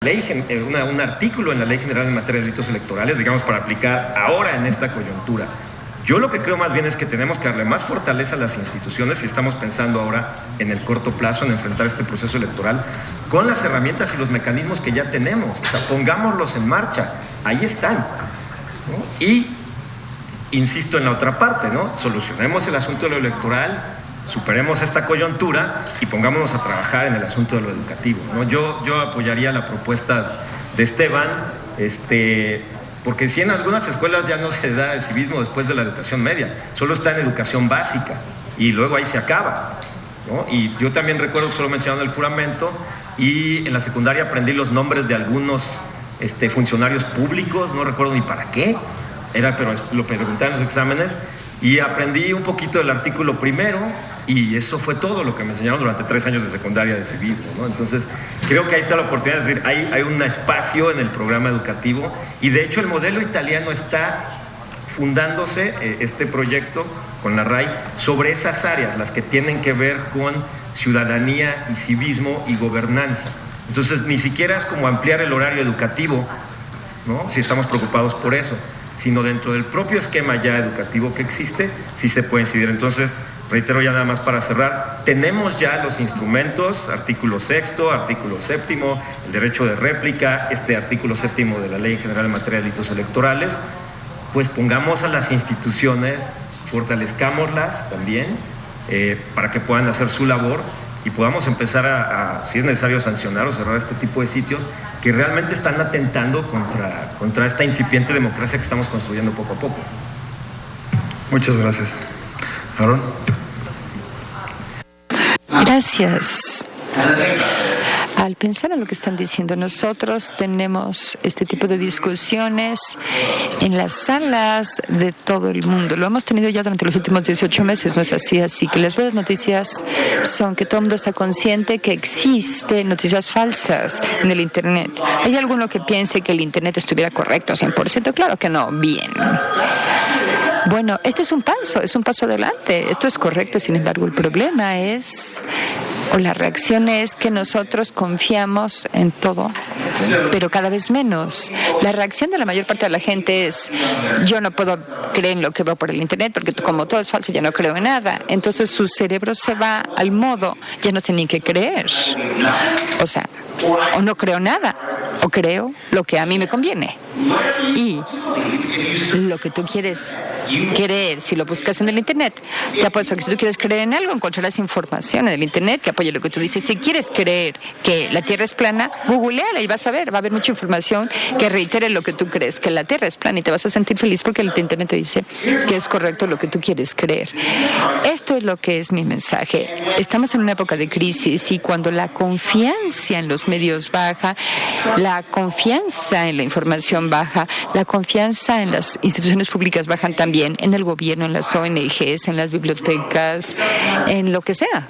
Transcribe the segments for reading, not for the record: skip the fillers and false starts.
un artículo en la Ley General en materia de delitos electorales, digamos, para aplicar ahora en esta coyuntura. Yo lo que creo más bien es que tenemos que darle más fortaleza a las instituciones y estamos pensando ahora en el corto plazo en enfrentar este proceso electoral con las herramientas y los mecanismos que ya tenemos. O sea, pongámoslos en marcha, ahí están, ¿no? Y insisto en la otra parte, ¿no? Solucionemos el asunto de lo electoral, superemos esta coyuntura y pongámonos a trabajar en el asunto de lo educativo, ¿no? Yo apoyaría la propuesta de Esteban, porque si en algunas escuelas ya no se da el civismo después de la educación media, solo está en educación básica y luego ahí se acaba, ¿no? Y yo también recuerdo que solo mencionaron el juramento y en la secundaria aprendí los nombres de algunos funcionarios públicos, no recuerdo ni para qué, pero lo preguntaban en los exámenes, y aprendí un poquito del artículo primero y eso fue todo lo que me enseñaron durante 3 años de secundaria de civismo, ¿no? Entonces creo que ahí está la oportunidad, es decir, hay un espacio en el programa educativo y de hecho el modelo italiano está fundándose, este proyecto con la RAI, sobre esas áreas, las que tienen que ver con ciudadanía y civismo y gobernanza. Entonces ni siquiera es como ampliar el horario educativo, ¿no? Si estamos preocupados por eso, sino dentro del propio esquema ya educativo que existe, sí se puede incidir. Entonces, reitero ya nada más para cerrar, tenemos ya los instrumentos, artículo 6º, artículo 7º, el derecho de réplica, artículo 7º de la Ley General en materia de delitos electorales, pues pongamos a las instituciones, fortalezcámoslas también, para que puedan hacer su labor y podamos empezar si es necesario, sancionar o cerrar este tipo de sitios que realmente están atentando contra esta incipiente democracia que estamos construyendo poco a poco. Muchas gracias. Aarón. Gracias. Al pensar en lo que están diciendo, nosotros tenemos este tipo de discusiones en las salas de todo el mundo. Lo hemos tenido ya durante los últimos 18 meses, ¿no es así? Así que las buenas noticias son que todo el mundo está consciente que existen noticias falsas en el Internet. ¿Hay alguno que piense que el Internet estuviera correcto 100%? Claro que no. Bien. Bueno, este es un paso adelante. Esto es correcto, sin embargo, el problema la reacción es que nosotros confiamos en todo, pero cada vez menos. La reacción de la mayor parte de la gente es: yo no puedo creer en lo que veo por el Internet, porque como todo es falso, ya no creo en nada. Entonces su cerebro se va al modo, ya no sé ni qué creer. O sea, o no creo nada, o creo lo que a mí me conviene. Y lo que tú quieres creer, si lo buscas en el Internet, te apuesto que si tú quieres creer en algo, encontrarás información en el Internet que apoye lo que tú dices. Si quieres creer que la Tierra es plana, googleala y vas a ver, va a haber mucha información que reitere lo que tú crees, que la Tierra es plana, y te vas a sentir feliz porque el Internet te dice que es correcto lo que tú quieres creer. Esto es lo que es mi mensaje. Estamos en una época de crisis y cuando la confianza en los medios baja, la confianza en la información baja, la confianza en las instituciones públicas bajan también, en el gobierno, en las ONGs, en las bibliotecas, en lo que sea.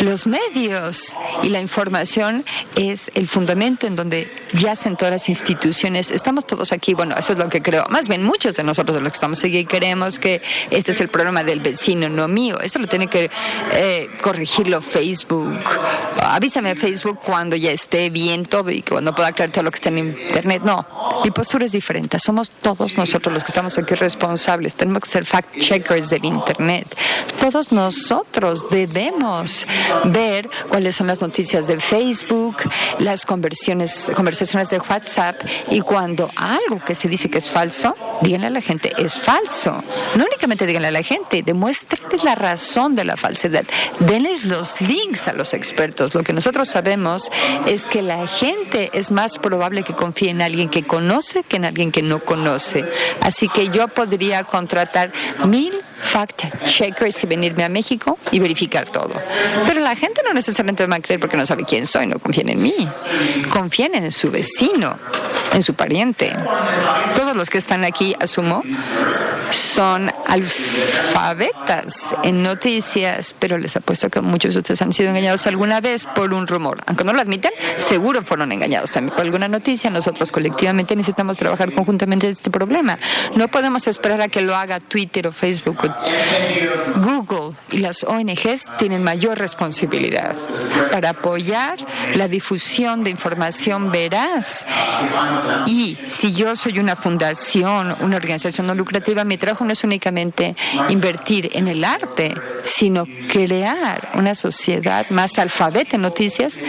Los medios y la información es el fundamento en donde yacen todas las instituciones. Estamos todos aquí, bueno, eso es lo que creo. Más bien, muchos de nosotros de los que estamos aquí creemos que este es el problema del vecino, no mío. Esto lo tiene que corregirlo Facebook. Avísame Facebook cuando ya esté bien todo y cuando pueda aclarar todo lo que está en Internet. No, mi postura es diferente. Somos todos nosotros los que estamos aquí responsables. Tenemos que ser fact-checkers del Internet. Todos nosotros debemos ver cuáles son las noticias de Facebook, las conversaciones de WhatsApp, y cuando algo que se dice que es falso, díganle a la gente, es falso. No únicamente díganle a la gente, demuéstrenles la razón de la falsedad. Denles los links a los expertos. Lo que nosotros sabemos es que la gente es más probable que confíe en alguien que conoce que en alguien que no conoce. Así que yo podría contratar 1000 fact-checkers y venirme a México y verificar todo. Pero la gente no necesariamente me va a creer porque no sabe quién soy, no confíen en mí. Confíen en su vecino. en su pariente. Todos los que están aquí, asumo, son alfabetas en noticias, pero les apuesto que muchos de ustedes han sido engañados alguna vez por un rumor. Aunque no lo admitan, seguro fueron engañados también por alguna noticia. Nosotros colectivamente necesitamos trabajar conjuntamente en este problema. No podemos esperar a que lo haga Twitter o Facebook o Google, y las ONGs tienen mayor responsabilidad para apoyar la difusión de información veraz. Y si yo soy una fundación, una organización no lucrativa, mi trabajo no es únicamente invertir en el arte, sino crear una sociedad más alfabeta en noticias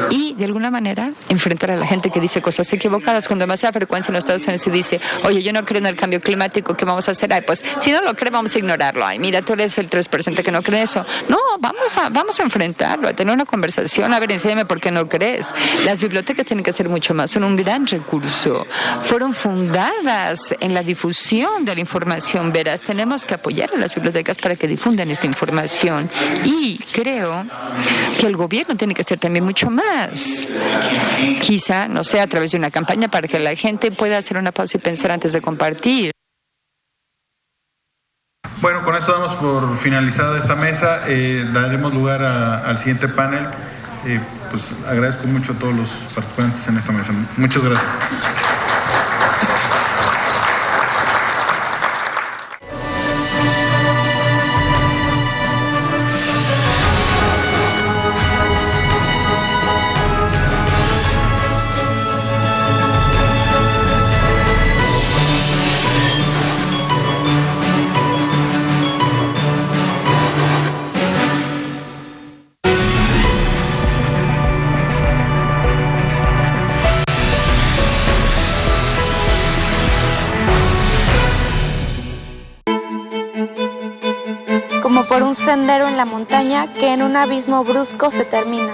y, de alguna manera, enfrentar a la gente que dice cosas equivocadas. Con demasiada frecuencia en los Estados Unidos se dice, oye, yo no creo en el cambio climático, ¿qué vamos a hacer? Ay, pues, si no lo cree, vamos a ignorarlo. Ay, mira, tú eres el 3% que no cree eso. No, vamos a enfrentarlo, a tener una conversación. A ver, enséñame por qué no crees. Las bibliotecas tienen que hacer mucho más, son un gran recurso. Fueron fundadas en la difusión de la información veraz. Tenemos que apoyar a las bibliotecas para que difundan esta información. Y creo que el gobierno tiene que hacer también mucho más. Quizá, no sé, a través de una campaña para que la gente pueda hacer una pausa y pensar antes de compartir. Bueno, con esto damos por finalizada esta mesa. Daremos lugar al siguiente panel. Pues agradezco mucho a todos los participantes en esta mesa. Muchas gracias. Como por un sendero en la montaña que en un abismo brusco se termina.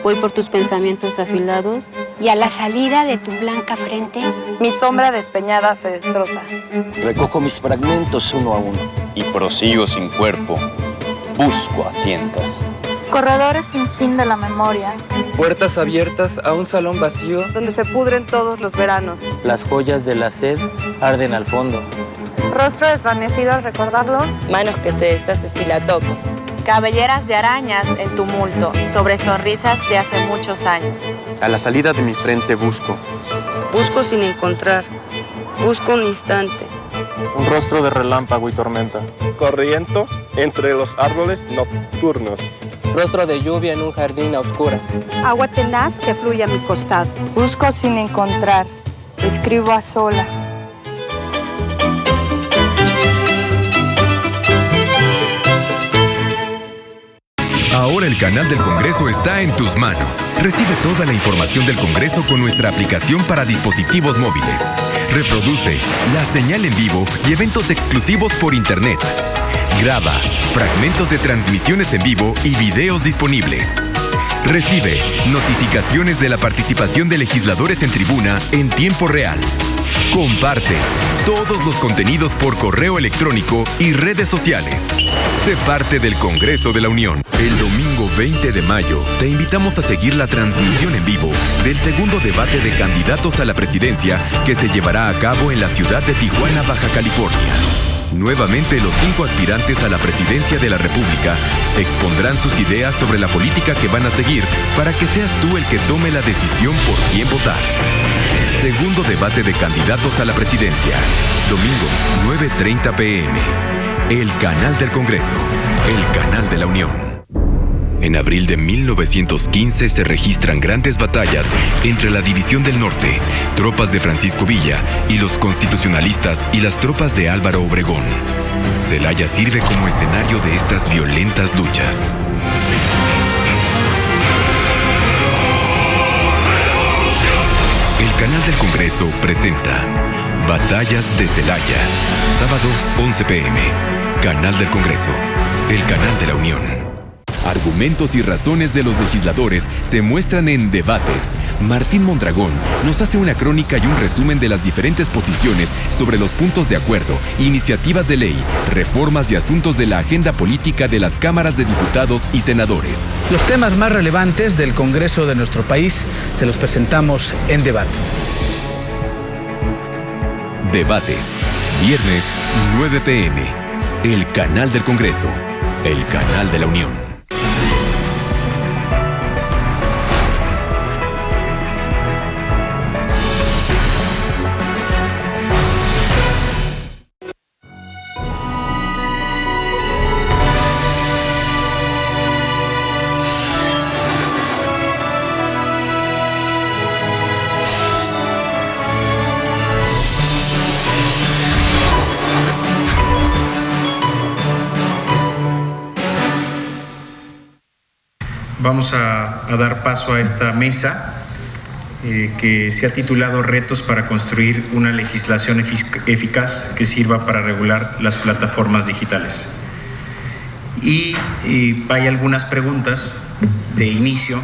Voy por tus pensamientos afilados y a la salida de tu blanca frente, mi sombra despeñada se destroza. Recojo mis fragmentos uno a uno y prosigo sin cuerpo, busco a tientas. Corredores sin fin de la memoria. Puertas abiertas a un salón vacío donde se pudren todos los veranos. Las joyas de la sed arden al fondo. Rostro desvanecido al recordarlo. Manos que se deshacen si la toco. Cabelleras de arañas en tumulto, sobre sonrisas de hace muchos años. A la salida de mi frente busco. Busco sin encontrar. Busco un instante. Un rostro de relámpago y tormenta. Corriendo entre los árboles nocturnos. Rostro de lluvia en un jardín a oscuras. Agua tenaz que fluye a mi costado. Busco sin encontrar. Escribo a solas. Ahora el canal del Congreso está en tus manos. Recibe toda la información del Congreso con nuestra aplicación para dispositivos móviles. Reproduce la señal en vivo y eventos exclusivos por Internet. Graba fragmentos de transmisiones en vivo y videos disponibles. Recibe notificaciones de la participación de legisladores en tribuna en tiempo real. Comparte todos los contenidos por correo electrónico y redes sociales. Sé parte del Congreso de la Unión. El domingo 20 de mayo te invitamos a seguir la transmisión en vivo del segundo debate de candidatos a la presidencia que se llevará a cabo en la ciudad de Tijuana, Baja California. Nuevamente los 5 aspirantes a la presidencia de la República expondrán sus ideas sobre la política que van a seguir para que seas tú el que tome la decisión por quién votar. Segundo debate de candidatos a la presidencia. Domingo, 9:30 p.m. El canal del Congreso. El canal de la Unión. En abril de 1915 se registran grandes batallas entre la División del Norte, tropas de Francisco Villa, y los constitucionalistas y las tropas de Álvaro Obregón. Celaya sirve como escenario de estas violentas luchas. El canal del Congreso presenta Batallas de Celaya, sábado 11 p.m. Canal del Congreso, el canal de la Unión. Argumentos y razones de los legisladores se muestran en debates. Martín Mondragón nos hace una crónica y un resumen de las diferentes posiciones sobre los puntos de acuerdo, iniciativas de ley, reformas y asuntos de la agenda política de las cámaras de diputados y senadores. Los temas más relevantes del Congreso de nuestro país se los presentamos en debates. Debates, viernes 9 p.m. El canal del Congreso, el canal de la Unión. Vamos a dar paso a esta mesa que se ha titulado Retos para construir una legislación eficaz que sirva para regular las plataformas digitales. Y hay algunas preguntas de inicio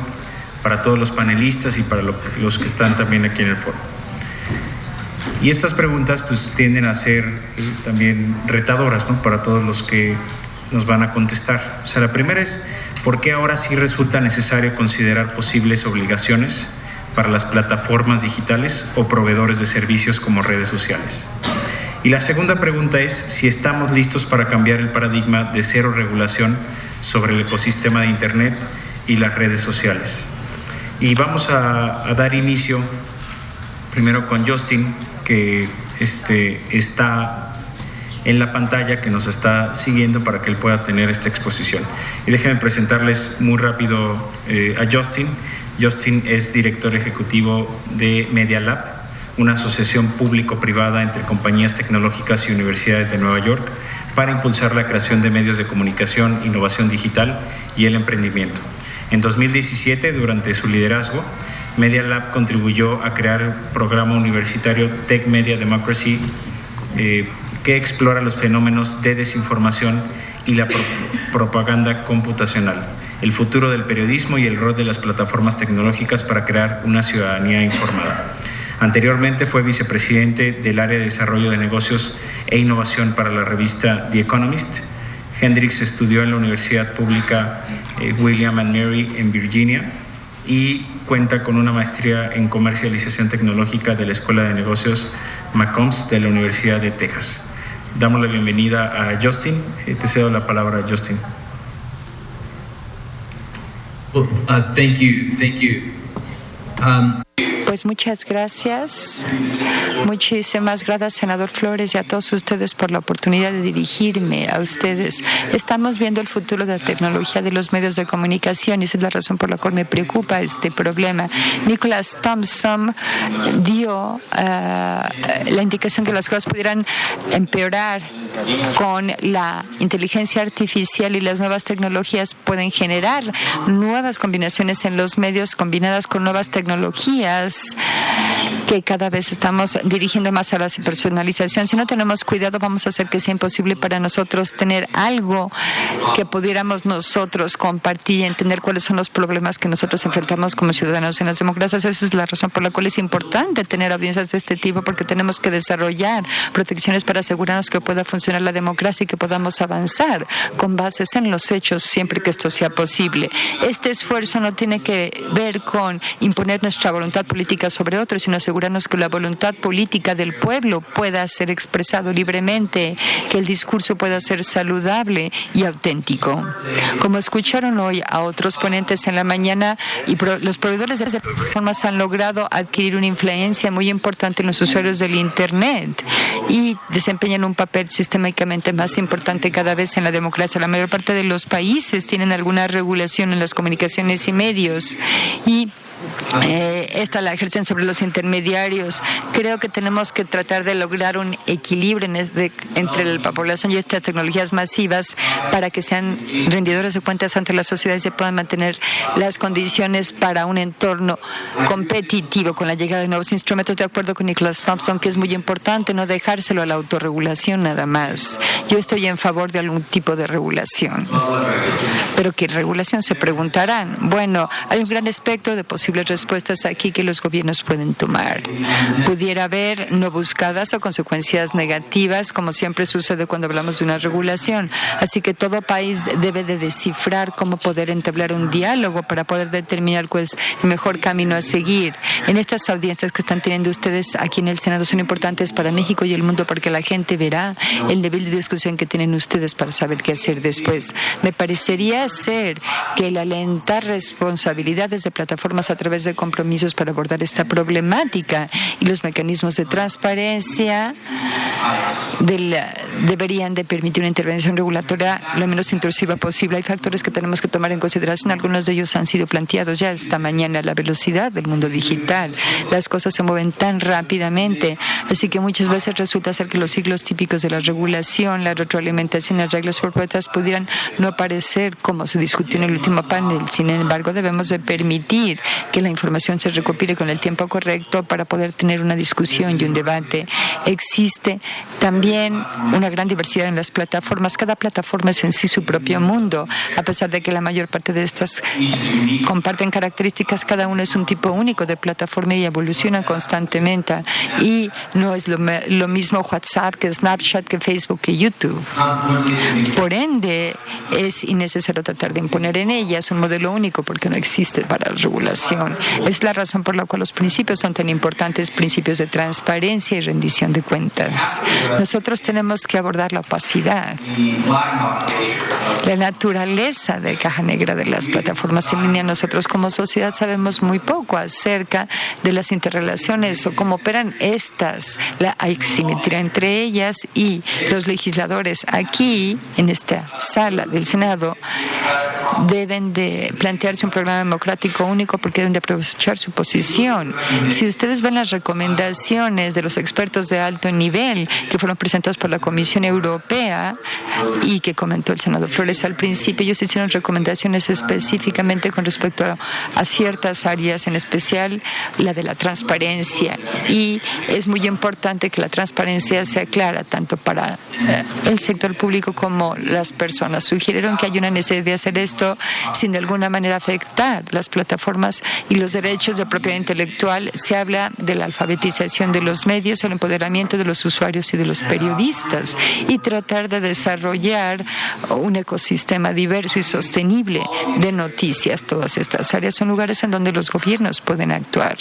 para todos los panelistas y para los que están también aquí en el foro. Y estas preguntas pues tienden a ser también retadoras, ¿no?, para todos los que nos van a contestar. O sea, la primera es: ¿por qué ahora sí resulta necesario considerar posibles obligaciones para las plataformas digitales o proveedores de servicios como redes sociales? Y la segunda pregunta es si estamos listos para cambiar el paradigma de cero regulación sobre el ecosistema de Internet y las redes sociales. Y vamos a dar inicio primero con Justin, que está en la pantalla, que nos está siguiendo para que él pueda tener esta exposición. Y déjenme presentarles muy rápido a Justin. Justin es director ejecutivo de Media Lab, una asociación público-privada entre compañías tecnológicas y universidades de Nueva York para impulsar la creación de medios de comunicación, innovación digital y el emprendimiento. En 2017, durante su liderazgo, Media Lab contribuyó a crear el programa universitario Tech Media Democracy, que explora los fenómenos de desinformación y la propaganda computacional, el futuro del periodismo y el rol de las plataformas tecnológicas para crear una ciudadanía informada. Anteriormente fue vicepresidente del área de desarrollo de negocios e innovación para la revista The Economist. Hendricks estudió en la Universidad Pública William & Mary en Virginia y cuenta con una maestría en comercialización tecnológica de la Escuela de Negocios McCombs de la Universidad de Texas. Damos la bienvenida a Justin. Te cedo la palabra, Justin. Well, thank you. Pues muchas gracias. Muchísimas gracias, senador Flores, y a todos ustedes por la oportunidad de dirigirme a ustedes. Estamos viendo el futuro de la tecnología de los medios de comunicación y esa es la razón por la cual me preocupa este problema. Nicholas Thompson dio la indicación que las cosas pudieran empeorar con la inteligencia artificial y las nuevas tecnologías pueden generar nuevas combinaciones en los medios combinadas con nuevas tecnologías que cada vez estamos dirigiendo más a la personalización. Si no tenemos cuidado, vamos a hacer que sea imposible para nosotros tener algo que pudiéramos nosotros compartir y entender cuáles son los problemas que nosotros enfrentamos como ciudadanos en las democracias. Esa es la razón por la cual es importante tener audiencias de este tipo, porque tenemos que desarrollar protecciones para asegurarnos que pueda funcionar la democracia y que podamos avanzar con bases en los hechos siempre que esto sea posible. Este esfuerzo no tiene que ver con imponer nuestra voluntad política sobre otros, sino asegurarnos que la voluntad política del pueblo pueda ser expresado libremente, que el discurso pueda ser saludable y auténtico. Como escucharon hoy a otros ponentes en la mañana, los proveedores de las plataformas han logrado adquirir una influencia muy importante en los usuarios del Internet y desempeñan un papel sistémicamente más importante cada vez en la democracia. La mayor parte de los países tienen alguna regulación en las comunicaciones y medios y esta la ejercen sobre los intermediarios. Creo que tenemos que tratar de lograr un equilibrio entre la población y estas tecnologías masivas para que sean rendidores de cuentas ante la sociedad y se puedan mantener las condiciones para un entorno competitivo con la llegada de nuevos instrumentos. De acuerdo con Nicholas Thompson, que es muy importante no dejárselo a la autorregulación nada más. Yo estoy en favor de algún tipo de regulación. Pero ¿qué regulación? Se preguntarán. Bueno, hay un gran espectro de posibilidades posibles respuestas aquí que los gobiernos pueden tomar. Pudiera haber no buscadas o consecuencias negativas, como siempre sucede cuando hablamos de una regulación. Así que todo país debe de descifrar cómo poder entablar un diálogo para poder determinar cuál es el mejor camino a seguir. En estas audiencias que están teniendo ustedes aquí en el Senado son importantes para México y el mundo porque la gente verá el nivel de discusión que tienen ustedes para saber qué hacer después. Me parecería ser que el alentar responsabilidades de plataformas a través de compromisos para abordar esta problemática y los mecanismos de transparencia deberían de permitir una intervención regulatoria lo menos intrusiva posible. Hay factores que tenemos que tomar en consideración. Algunos de ellos han sido planteados ya esta mañana. La velocidad del mundo digital. Las cosas se mueven tan rápidamente. Así que muchas veces resulta ser que los ciclos típicos de la regulación, la retroalimentación y las reglas propuestas pudieran no aparecer como se discutió en el último panel. Sin embargo, debemos de permitir que la información se recopile con el tiempo correcto para poder tener una discusión y un debate. Existe también una gran diversidad en las plataformas. Cada plataforma es en sí su propio mundo. A pesar de que la mayor parte de estas comparten características, cada uno es un tipo único de plataforma y evoluciona constantemente. Y no es lo mismo WhatsApp que Snapchat, que Facebook, que YouTube. Por ende, es innecesario tratar de imponer en ellas un modelo único porque no existe para la regulación. Es la razón por la cual los principios son tan importantes, principios de transparencia y rendición de cuentas. Nosotros tenemos que abordar la opacidad, la naturaleza de caja negra de las plataformas en línea. Nosotros como sociedad sabemos muy poco acerca de las interrelaciones o cómo operan estas, la asimetría entre ellas, y los legisladores aquí en esta sala del Senado deben de plantearse un programa democrático único porque deben de aprovechar su posición. Si ustedes ven las recomendaciones de los expertos de alto nivel que fueron presentados por la Comisión Europea y que comentó el senador Flores al principio, ellos hicieron recomendaciones específicamente con respecto a ciertas áreas, en especial la de la transparencia. Y es muy importante que la transparencia sea clara tanto para el sector público como las personas. Sugirieron que hay una necesidad de hacer esto sin de alguna manera afectar las plataformas y los derechos de propiedad intelectual. Se habla de la alfabetización de los medios, el empoderamiento de los usuarios y de los periodistas y tratar de desarrollar un ecosistema diverso y sostenible de noticias. Todas estas áreas son lugares en donde los gobiernos pueden actuar.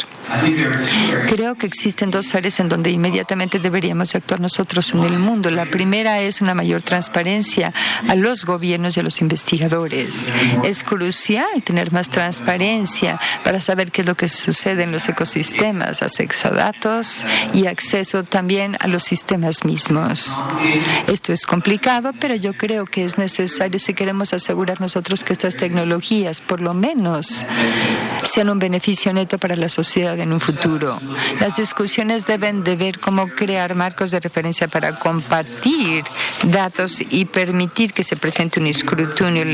Creo que existen dos áreas en donde inmediatamente deberíamos actuar nosotros en el mundo. La primera es una mayor transparencia a los gobiernos y a los investigadores. Es crucial tener más transparencia para saber qué es lo que sucede en los ecosistemas, acceso a datos y acceso también a los sistemas mismos. Esto es complicado, pero yo creo que es necesario si queremos asegurar nosotros que estas tecnologías, por lo menos, sean un beneficio neto para la sociedad en un futuro. Las discusiones deben de ver cómo crear marcos de referencia para compartir datos y permitir que se presente un escrutinio.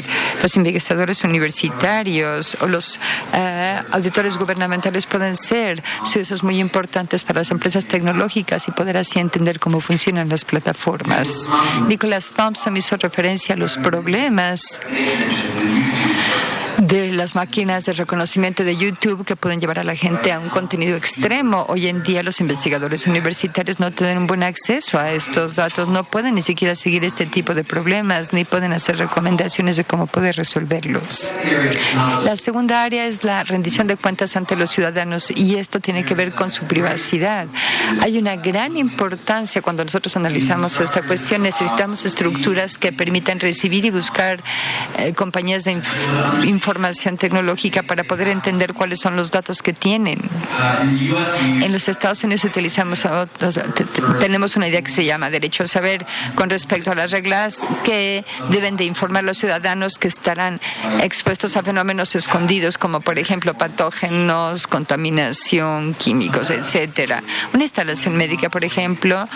Los investigadores universitarios o los auditores gubernamentales pueden ser socios muy importantes para las empresas tecnológicas y poder así entender cómo funcionan las plataformas. Nicholas Thompson hizo referencia a los problemas de las máquinas de reconocimiento de YouTube que pueden llevar a la gente a un contenido extremo. Hoy en día los investigadores universitarios no tienen un buen acceso a estos datos, no pueden ni siquiera seguir este tipo de problemas, ni pueden hacer recomendaciones de cómo poder resolverlos. La segunda área es la rendición de cuentas ante los ciudadanos y esto tiene que ver con su privacidad. Hay una gran importancia cuando nosotros analizamos esta cuestión. Necesitamos estructuras que permitan recibir y buscar compañías de información tecnológica para poder entender cuáles son los datos que tienen. En los Estados Unidos tenemos una idea que se llama derecho a saber con respecto a las reglas que deben de informar a los ciudadanos que estarán expuestos a fenómenos escondidos como por ejemplo patógenos, contaminación, químicos, etcétera. Una instalación médica, por ejemplo,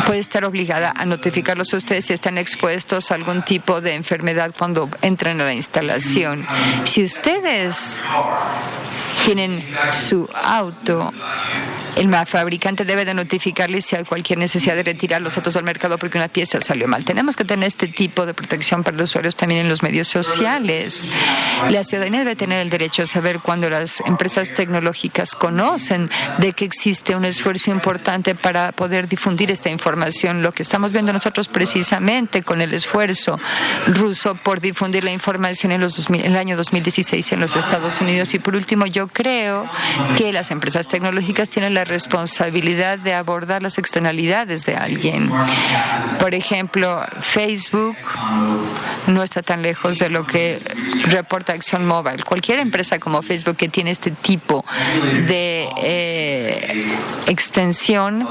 puede estar obligada a notificarlos a ustedes si están expuestos a algún tipo de enfermedad cuando entran a la instalación. Si ustedes tienen su auto el fabricante debe de notificarle si hay cualquier necesidad de retirar los datos del mercado porque una pieza salió mal. Tenemos que tener este tipo de protección para los usuarios también en los medios sociales. La ciudadanía debe tener el derecho a saber cuando las empresas tecnológicas conocen de que existe un esfuerzo importante para poder difundir esta información. Lo que estamos viendo nosotros precisamente con el esfuerzo ruso por difundir la información en el año 2016 en los Estados Unidos. Y por último, yo creo que las empresas tecnológicas tienen la responsabilidad de abordar las externalidades de alguien. Por ejemplo, Facebook no está tan lejos de lo que reporta ExxonMobil. Cualquier empresa como Facebook que tiene este tipo de extensión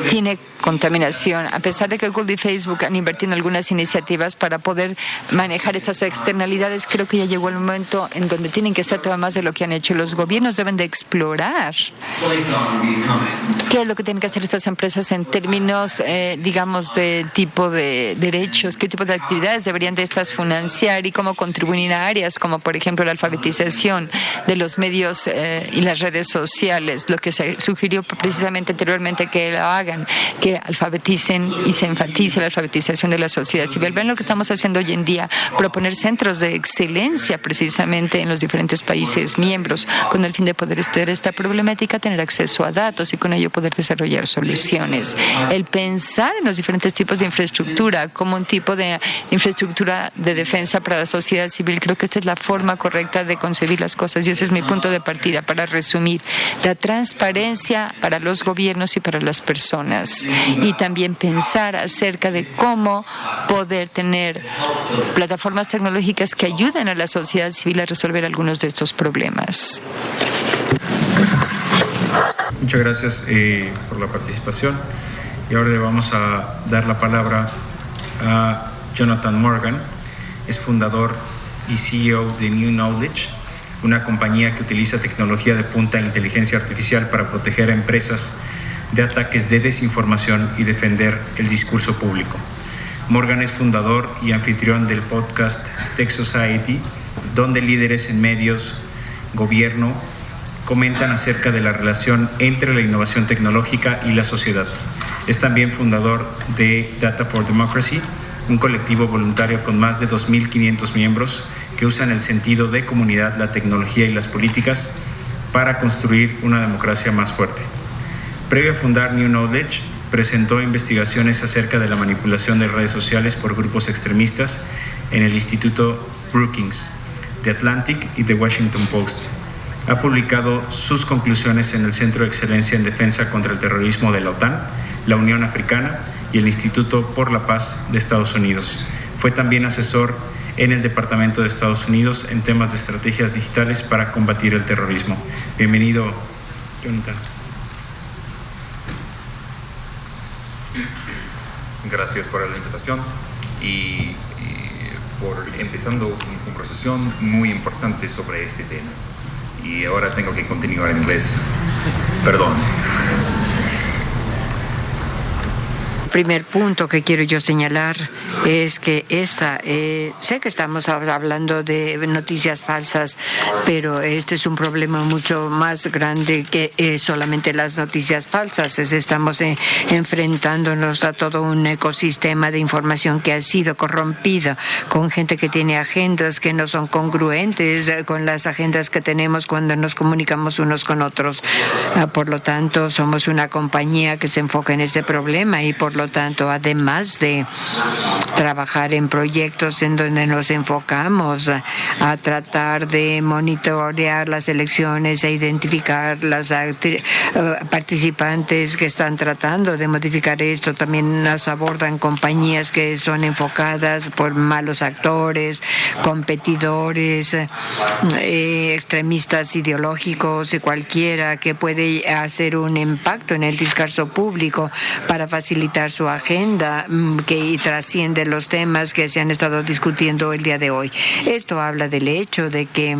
tiene contaminación. A pesar de que Google y Facebook han invertido en algunas iniciativas para poder manejar estas externalidades, creo que ya llegó el momento en donde tienen que hacer todavía más de lo que han hecho. Los gobiernos deben de explorar qué es lo que tienen que hacer estas empresas en términos, digamos, de tipo de derechos, qué tipo de actividades deberían de estas financiar y cómo contribuir a áreas como, por ejemplo, la alfabetización de los medios y las redes sociales, lo que se sugirió precisamente anteriormente que lo hagan, que alfabeticen y se enfatice la alfabetización de la sociedad civil. Ven lo que estamos haciendo hoy en día, proponer centros de excelencia precisamente en los diferentes países miembros con el fin de poder estudiar esta problemática, tener acceso a datos y con ello poder desarrollar soluciones. El pensar en los diferentes tipos de infraestructura como un tipo de infraestructura de defensa para la sociedad civil, creo que esta es la forma correcta de concebir las cosas y ese es mi punto de partida. Para resumir, la transparencia para los gobiernos y para las personas y también pensar acerca de cómo poder tener plataformas tecnológicas que ayuden a la sociedad civil a resolver algunos de estos problemas. Muchas gracias por la participación y ahora le vamos a dar la palabra a Jonathan Morgan. Es fundador y CEO de New Knowledge, una compañía que utiliza tecnología de punta e inteligencia artificial para proteger a empresas de ataques de desinformación y defender el discurso público. Morgan es fundador y anfitrión del podcast Tech Society, donde líderes en medios, gobierno, comentan acerca de la relación entre la innovación tecnológica y la sociedad. Es también fundador de Data for Democracy, un colectivo voluntario con más de 2.500 miembros que usan el sentido de comunidad, la tecnología y las políticas para construir una democracia más fuerte. Previo a fundar New Knowledge, presentó investigaciones acerca de la manipulación de redes sociales por grupos extremistas en el Instituto Brookings, The Atlantic y The Washington Post. Ha publicado sus conclusiones en el Centro de Excelencia en Defensa contra el Terrorismo de la OTAN, la Unión Africana y el Instituto por la Paz de Estados Unidos. Fue también asesor en el Departamento de Estados Unidos en temas de estrategias digitales para combatir el terrorismo. Bienvenido, Jonathan. Gracias por la invitación y por empezando una conversación muy importante sobre este tema. Y ahora tengo que continuar en inglés. Perdón. El primer punto que quiero yo señalar es que sé que estamos hablando de noticias falsas, pero este es un problema mucho más grande que solamente las noticias falsas. Estamos enfrentándonos a todo un ecosistema de información que ha sido corrompido, con gente que tiene agendas que no son congruentes con las agendas que tenemos cuando nos comunicamos unos con otros. Por lo tanto, somos una compañía que se enfoca en este problema y por lo tanto, además de trabajar en proyectos en donde nos enfocamos a tratar de monitorear las elecciones e identificar los participantes que están tratando de modificar esto, también nos abordan compañías que son enfocadas por malos actores, competidores, extremistas ideológicos y cualquiera que puede hacer un impacto en el discurso público para facilitar su agenda que trasciende los temas que se han estado discutiendo el día de hoy. Esto habla del hecho de que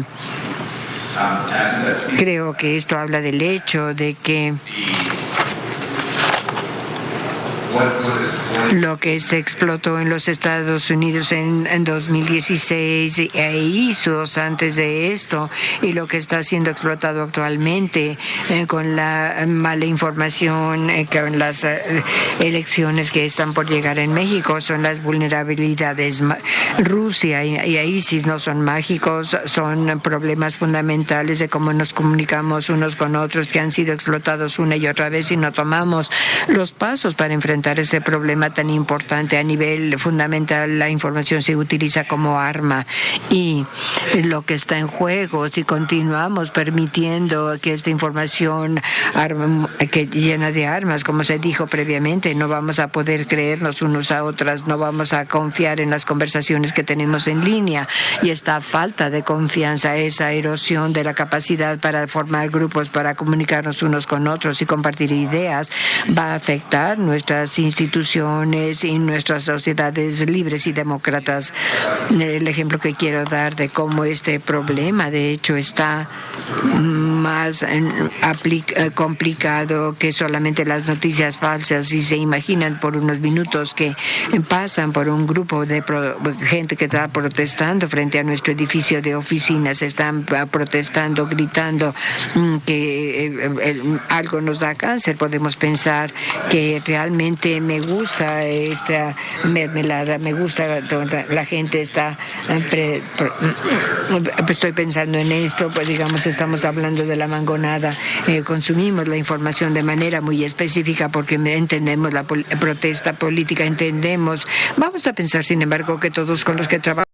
lo que se explotó en los Estados Unidos en 2016 e ISOs antes de esto, y lo que está siendo explotado actualmente con la mala información, con las elecciones que están por llegar en México, son las vulnerabilidades. Rusia y ISIS no son mágicos, son problemas fundamentales de cómo nos comunicamos unos con otros, que han sido explotados una y otra vez, y no tomamos los pasos para enfrentar este problema tan importante a nivel fundamental. La información se utiliza como arma, y lo que está en juego, si continuamos permitiendo que esta información que llena de armas, como se dijo previamente, no vamos a poder creernos unos a otras, no vamos a confiar en las conversaciones que tenemos en línea, y esta falta de confianza, esa erosión de la capacidad para formar grupos, para comunicarnos unos con otros y compartir ideas, va a afectar nuestras instituciones y nuestras sociedades libres y demócratas. El ejemplo que quiero dar de cómo este problema, de hecho, está más complicado que solamente las noticias falsas. Si se imaginan por unos minutos que pasan por un grupo de gente que está protestando frente a nuestro edificio de oficinas, están protestando, gritando que algo nos da cáncer, podemos pensar que realmente me gusta esta mermelada, me gusta, la gente está estoy pensando en esto, pues digamos, estamos hablando de la mangonada, consumimos la información de manera muy específica porque entendemos la protesta política, entendemos. Vamos a pensar, sin embargo, que todos con los que trabajamos